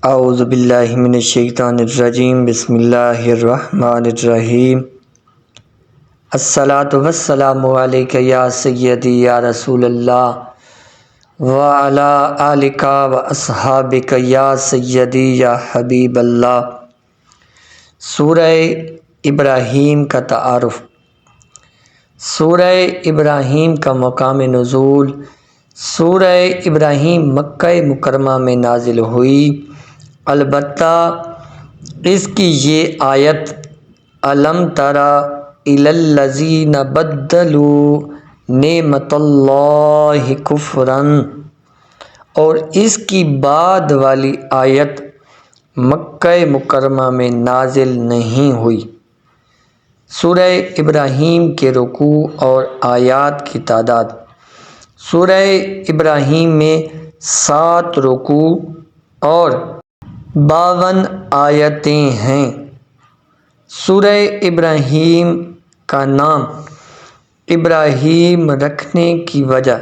اعوذ باللہ من الشیطان الرجیم بسم اللہ الرحمن الرحیم الصلاۃ والسلام علیک یا سیدی یا رسول اللہ وعلی آلک و اصحابک یا سیدی یا حبیب اللہ۔ سورہ ابراہیم کا تعارف۔ سورہ ابراہیم کا مقام نزول۔ سورہ ابراہیم مکہ مکرمہ میں نازل ہوئی، البتہ اس کی یہ آیت الم تر الی الذین بدلوا نعمت اللہ کفرا، اور اس کی بعد والی آیت مکہ مکرمہ میں نازل نہیں ہوئی۔ سورہ ابراہیم کے رکوع اور آیات کی تعداد۔ سورہ ابراہیم میں 7 رکوع اور 52 آیتیں ہیں۔ سورہ ابراہیم کا نام ابراہیم رکھنے کی وجہ۔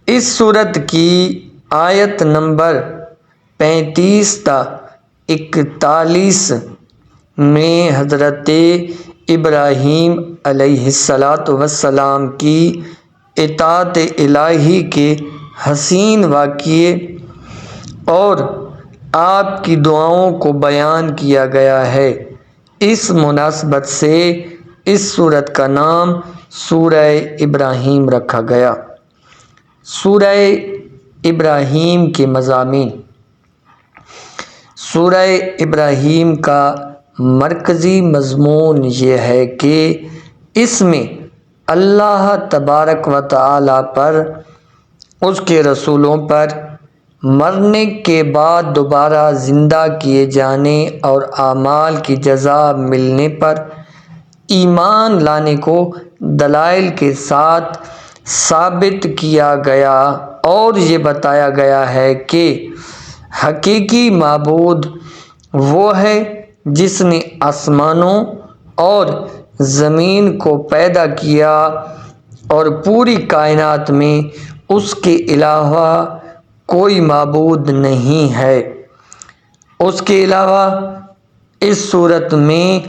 اس سورت کی آیت نمبر 35 تا 41 میں حضرت ابراہیم علیہ السلام کی اطاعت الہی کے حسین واقعے اور آپ کی دعاؤں کو بیان کیا گیا ہے۔ اس مناسبت سے اس سورت کا نام سورہ ابراہیم رکھا گیا۔ سورہ ابراہیم کے مضامین۔ سورہ ابراہیم کا مرکزی مضمون یہ ہے کہ اس میں اللہ تبارک و تعالی پر، اس کے رسولوں پر، مرنے کے بعد دوبارہ زندہ کیے جانے اور اعمال کی جزا ملنے پر ایمان لانے کو دلائل کے ساتھ ثابت کیا گیا، اور یہ بتایا گیا ہے کہ حقیقی معبود وہ ہے جس نے آسمانوں اور زمین کو پیدا کیا اور پوری کائنات میں اس کے علاوہ کوئی معبود نہیں ہے۔ اس کے علاوہ اس صورت میں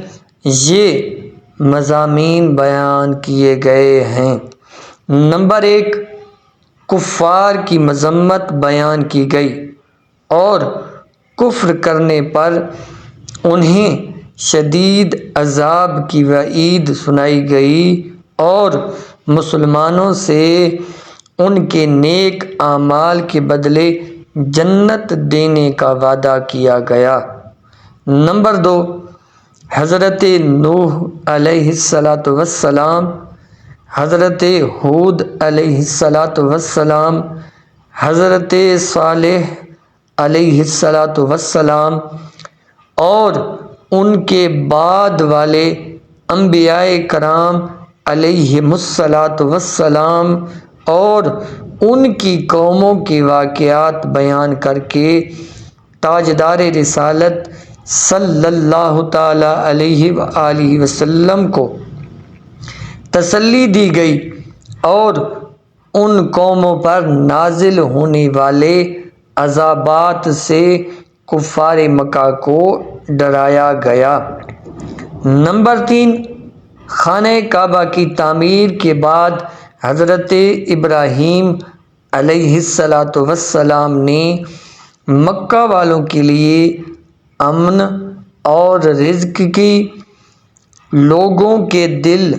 یہ مضامین بیان کیے گئے ہیں۔ نمبر 1، کفار کی مذمت بیان کی گئی اور کفر کرنے پر انہیں شدید عذاب کی وعید سنائی گئی اور مسلمانوں سے ان کے نیک اعمال کے بدلے جنت دینے کا وعدہ کیا گیا۔ نمبر 2، حضرت نوح علیہ السلام، حضرت ہود علیہ السلام، حضرت صالح علیہ السلام اور ان کے بعد والے انبیاء کرام علیہم السلام اور ان کی قوموں کے واقعات بیان کر کے تاجدار رسالت صلی اللہ تعالی علیہ وآلہ وسلم کو تسلی دی گئی اور ان قوموں پر نازل ہونے والے عذابات سے کفار مکہ کو ڈرایا گیا۔ نمبر 3، خانہ کعبہ کی تعمیر کے بعد حضرت ابراہیم علیہ السلام نے مکہ والوں کے لیے امن اور رزق کی، لوگوں کے دل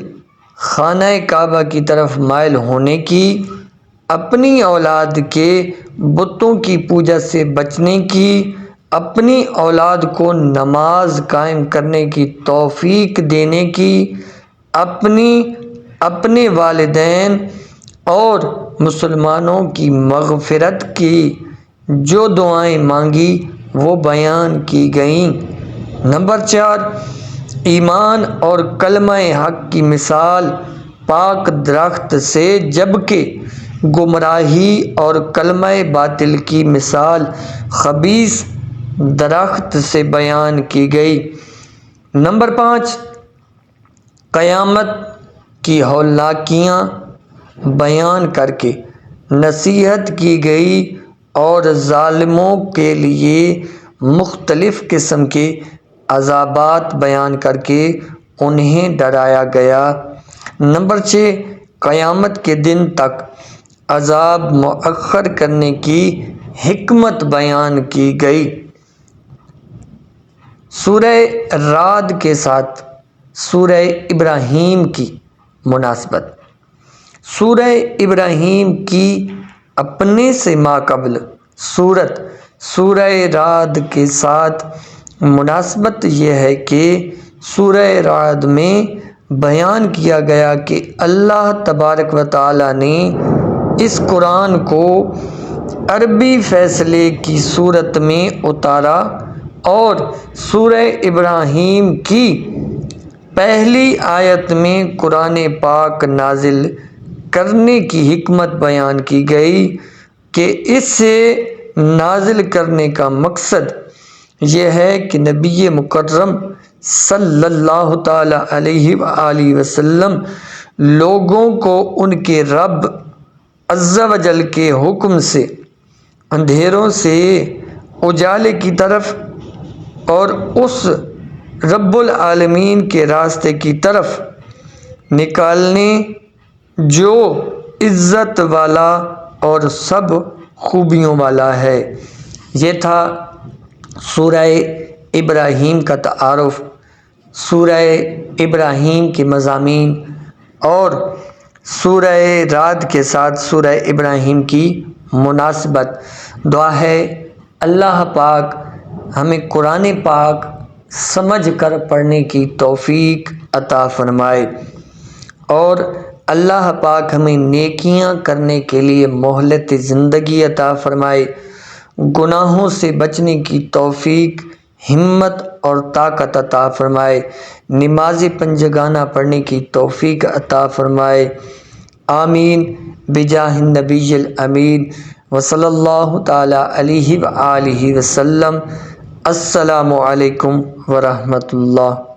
خانہ کعبہ کی طرف مائل ہونے کی، اپنی اولاد کے بتوں کی پوجا سے بچنے کی، اپنی اولاد کو نماز قائم کرنے کی توفیق دینے کی، اپنے والدین اور مسلمانوں کی مغفرت کی جو دعائیں مانگی وہ بیان کی گئیں۔ نمبر 4، ایمان اور کلمہ حق کی مثال پاک درخت سے، جبکہ گمراہی اور کلمہ باطل کی مثال خبیث درخت سے بیان کی گئی۔ نمبر 5، قیامت کی ہولناکیاں بیان کر کے نصیحت کی گئی اور ظالموں کے لیے مختلف قسم کے عذابات بیان کر کے انہیں ڈرایا گیا۔ نمبر 6، قیامت کے دن تک عذاب مؤخر کرنے کی حکمت بیان کی گئی۔ سورہ رعد کے ساتھ سورہ ابراہیم کی مناسبت۔ سورہ ابراہیم کی اپنے سے ماقبل سورت سورہ رعد کے ساتھ مناسبت یہ ہے کہ سورہ رعد میں بیان کیا گیا کہ اللہ تبارک و تعالی نے اس قرآن کو عربی فیصلے کی صورت میں اتارا اور سورہ ابراہیم کی پہلی آیت میں قرآن پاک نازل کرنے کی حکمت بیان کی گئی کہ اس سے نازل کرنے کا مقصد یہ ہے کہ نبی مکرم صلی اللہ تعالی علیہ وآلہ وسلم لوگوں کو ان کے رب عز و جل کے حکم سے اندھیروں سے اجالے کی طرف اور اس رب العالمین کے راستے کی طرف نکالنے جو عزت والا اور سب خوبیوں والا ہے۔ یہ تھا سورہ ابراہیم کا تعارف، سورہ ابراہیم کے مضامین اور سورہ رعد کے ساتھ سورہ ابراہیم کی مناسبت۔ دعا ہے اللہ پاک ہمیں قرآن پاک سمجھ کر پڑھنے کی توفیق عطا فرمائے اور اللہ پاک ہمیں نیکیاں کرنے کے لیے مہلت زندگی عطا فرمائے، گناہوں سے بچنے کی توفیق، ہمت اور طاقت عطا فرمائے، نماز پنجگانہ پڑھنے کی توفیق عطا فرمائے۔ آمین بجاہ النبی الامین وصلی اللہ تعالی علیہ وآلہ وسلم۔ السلام علیکم ورحمۃ اللہ۔